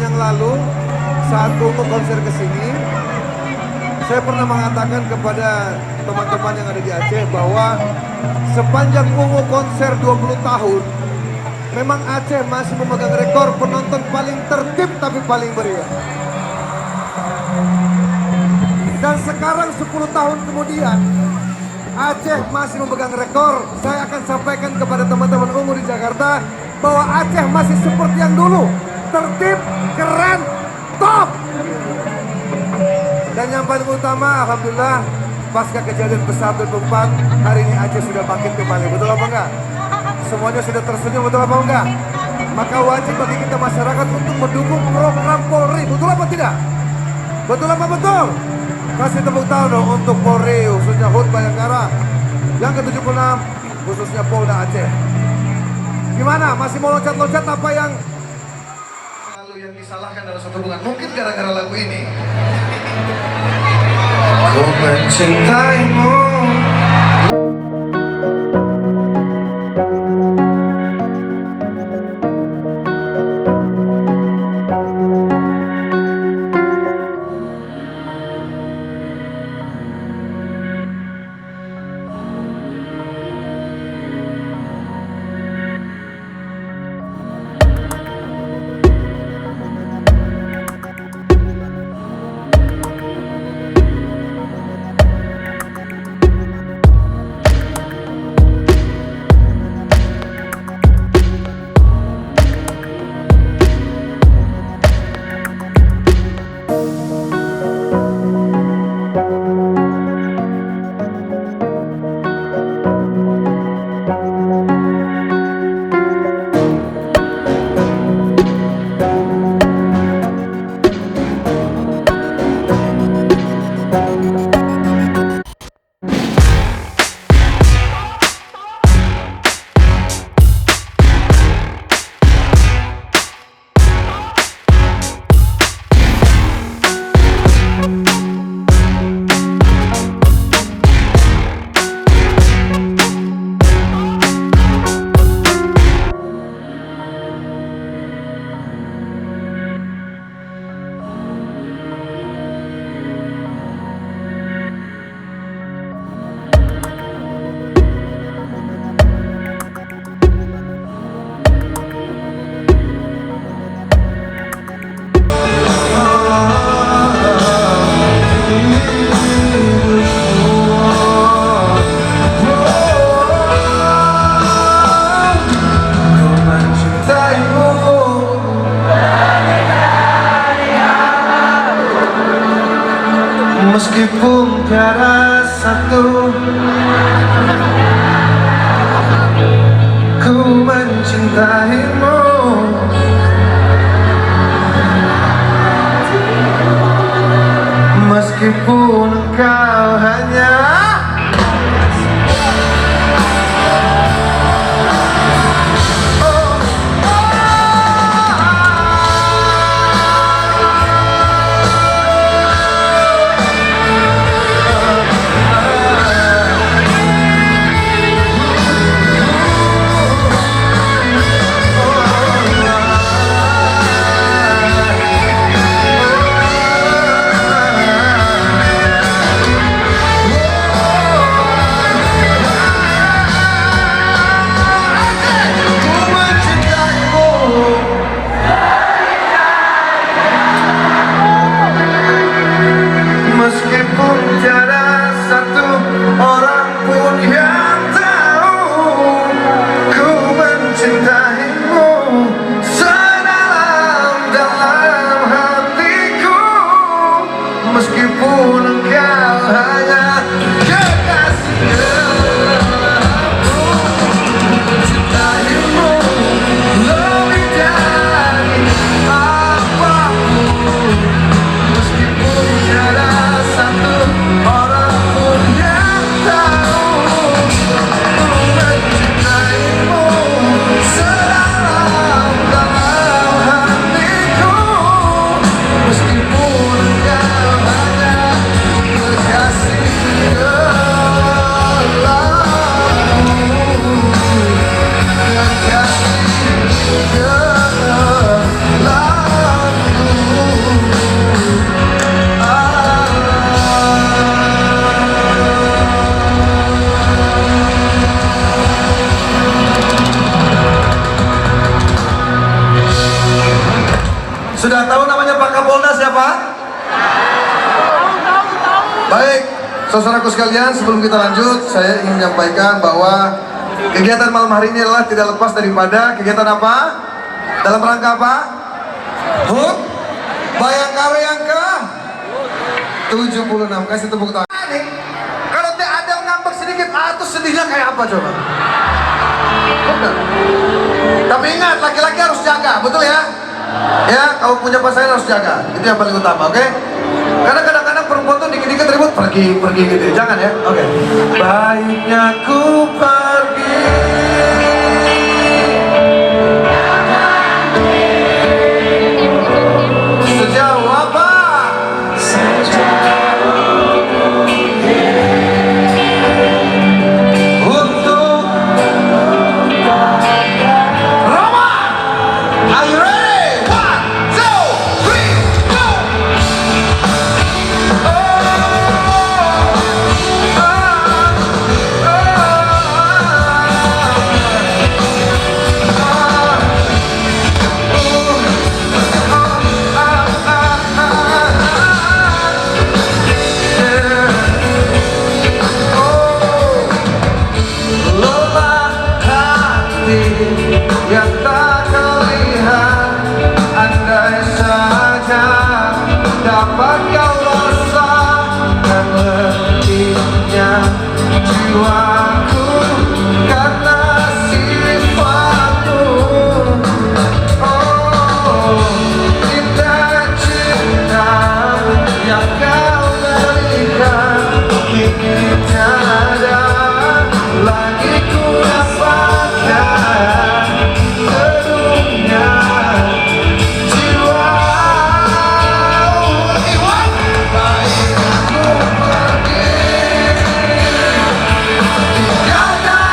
yang lalu saat Ungu konser ke sini, saya pernah mengatakan kepada teman-teman yang ada di Aceh bahwa sepanjang Ungu konser 20 tahun, memang Aceh masih memegang rekor penonton paling tertib tapi paling meriah. Dan sekarang 10 tahun kemudian, Aceh masih memegang rekor. Saya akan sampaikan kepada teman-teman Ungu di Jakarta bahwa Aceh masih seperti yang dulu, tertib, keren, top. Dan yang paling utama, alhamdulillah, pasca kejadian pesawat 2004, hari ini Aceh sudah bangkit kembali. Betul apa enggak? Semuanya sudah tersenyum, betul apa enggak? Maka wajib bagi kita masyarakat untuk mendukung program Polri. Betul apa tidak? Betul apa betul? Kasih tepuk tangan dong untuk Polri, khususnya HUT Bayangkara yang ke-76, khususnya Polda Aceh. Gimana? Masih mau loncat-loncat apa yang lalu yang disalahkan dalam satu hubungan? Mungkin gara-gara lagu ini. Ku mencintaimu. Meskipun tiada satu, ku mencintaimu. Meskipun engkau hanya Baik, saudaraku sekalian, sebelum kita lanjut, saya ingin menyampaikan bahwa kegiatan malam hari ini adalah tidak lepas daripada kegiatan apa? Dalam rangka apa? HUT Bayangkara yang ke 76. Kasih tepuk tangan. Kalau ada ngambek sedikit, atau sedihnya kayak apa coba? Bukan. Tapi ingat, laki-laki harus jaga, betul ya? Ya, kalau punya pasangan harus jaga. Itu yang paling utama, oke? Karena kadang-kadang perempuan tuh dikit-dikit ribut, pergi gitu. Jangan ya, oke? Baiknya ku pergi. Sejauh apa? Untuk Roma. Are you ready? 1, 2, 3, go! Yang tak terlihat, andai saja dapat kau rasakan letihnya jiwaku karena sifatmu. Oh, indah cinta yang kau berikan, kini tiada lagi ku rasakan. Baik aku pergi, tinggalkan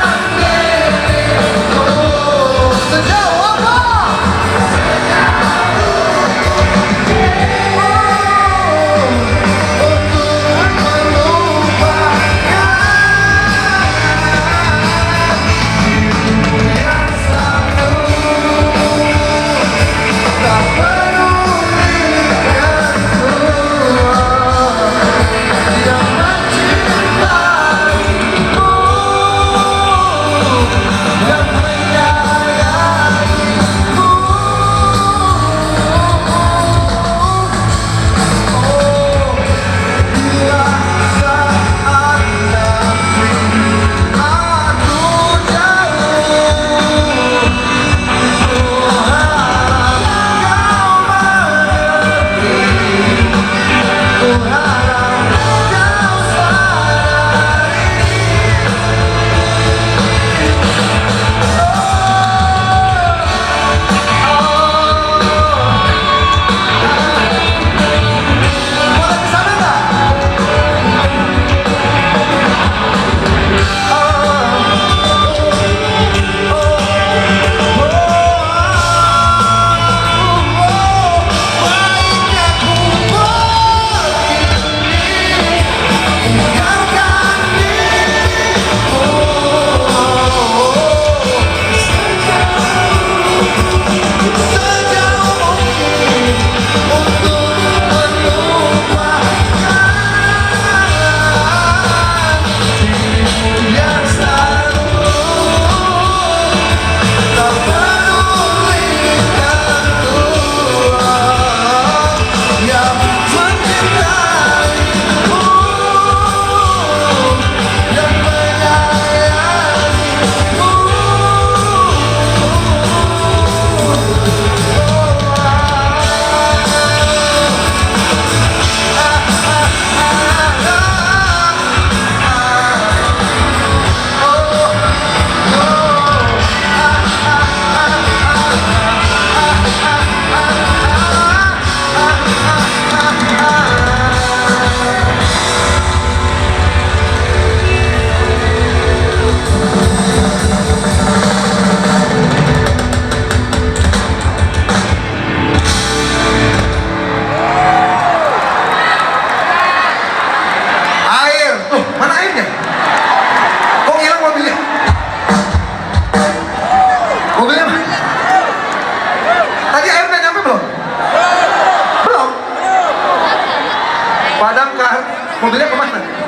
Fotonya kemana?